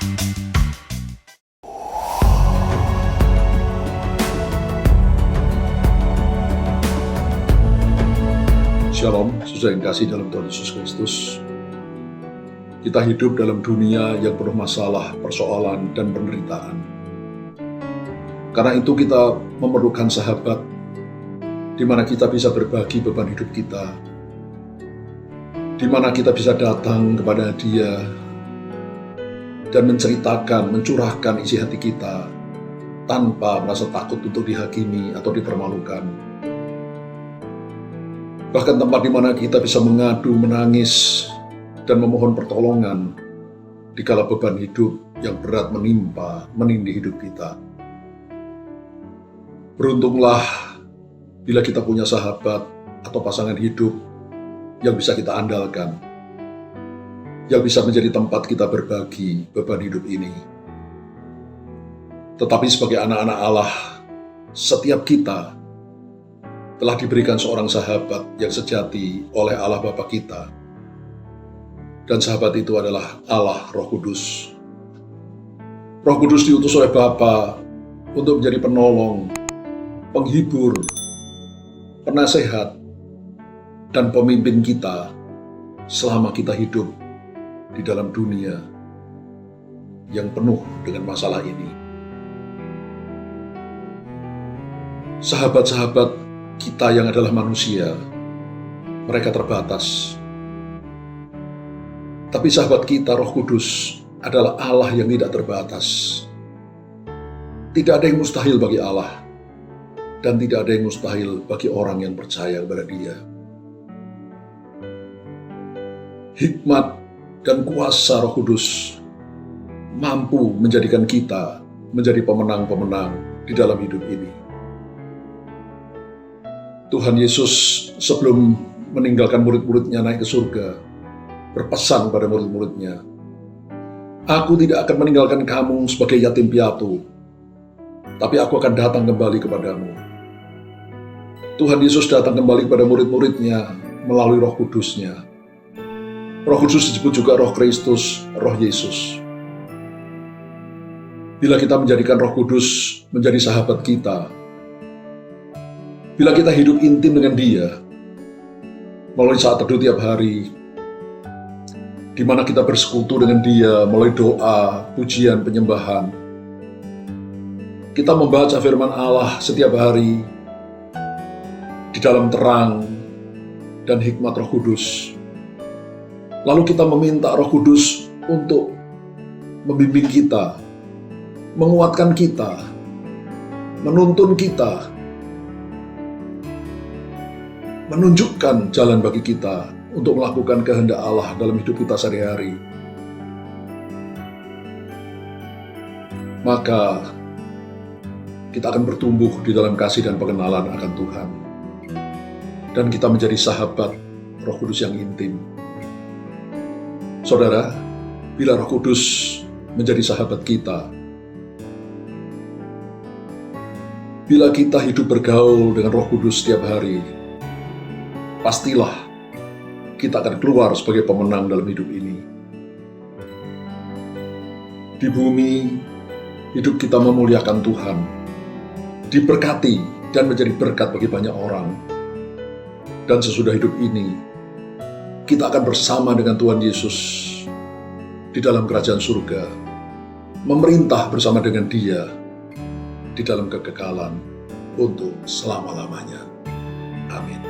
Shalom, saudara yang kasih dalam Tuhan Yesus Kristus. Kita hidup dalam dunia yang penuh masalah, persoalan, dan penderitaan. Karena itu kita memerlukan sahabat, di mana kita bisa berbagi beban hidup kita, di mana kita bisa datang kepada Dia dan menceritakan, mencurahkan isi hati kita tanpa merasa takut untuk dihakimi atau dipermalukan. Bahkan tempat di mana kita bisa mengadu, menangis, dan memohon pertolongan dikala beban hidup yang berat menindih hidup kita. Beruntunglah bila kita punya sahabat atau pasangan hidup yang bisa kita andalkan, yang bisa menjadi tempat kita berbagi beban hidup ini. Tetapi sebagai anak-anak Allah, setiap kita telah diberikan seorang sahabat yang sejati oleh Allah Bapa kita. Dan sahabat itu adalah Allah Roh Kudus. Roh Kudus diutus oleh Bapa untuk menjadi penolong, penghibur, penasehat, dan pemimpin kita selama kita hidup di dalam dunia yang penuh dengan masalah ini. Sahabat-sahabat kita yang adalah manusia, mereka terbatas. Tapi sahabat kita, Roh Kudus, adalah Allah yang tidak terbatas. Tidak ada yang mustahil bagi Allah, dan tidak ada yang mustahil bagi orang yang percaya kepada Dia. Hikmat dan kuasa Roh Kudus mampu menjadikan kita menjadi pemenang-pemenang di dalam hidup ini. Tuhan Yesus sebelum meninggalkan murid-muridnya naik ke surga, berpesan pada murid-muridnya, "Aku tidak akan meninggalkan kamu sebagai yatim piatu, tapi aku akan datang kembali kepadamu." Tuhan Yesus datang kembali kepada murid-muridnya melalui Roh Kudusnya. Roh Kudus disebut juga Roh Kristus, Roh Yesus. Bila kita menjadikan Roh Kudus menjadi sahabat kita, bila kita hidup intim dengan Dia, melalui saat teduh tiap hari, di mana kita bersekutu dengan Dia melalui doa, pujian, penyembahan, kita membaca firman Allah setiap hari di dalam terang dan hikmat Roh Kudus. Lalu kita meminta Roh Kudus untuk membimbing kita, menguatkan kita, menuntun kita, menunjukkan jalan bagi kita untuk melakukan kehendak Allah dalam hidup kita sehari-hari. Maka kita akan bertumbuh di dalam kasih dan pengenalan akan Tuhan. Dan kita menjadi sahabat Roh Kudus yang intim. Saudara, bila Roh Kudus menjadi sahabat kita, bila kita hidup bergaul dengan Roh Kudus setiap hari, pastilah kita akan keluar sebagai pemenang dalam hidup ini. Di bumi, hidup kita memuliakan Tuhan, diberkati dan menjadi berkat bagi banyak orang. Dan sesudah hidup ini, kita akan bersama dengan Tuhan Yesus di dalam kerajaan surga, memerintah bersama dengan Dia di dalam kekekalan untuk selama-lamanya. Amin.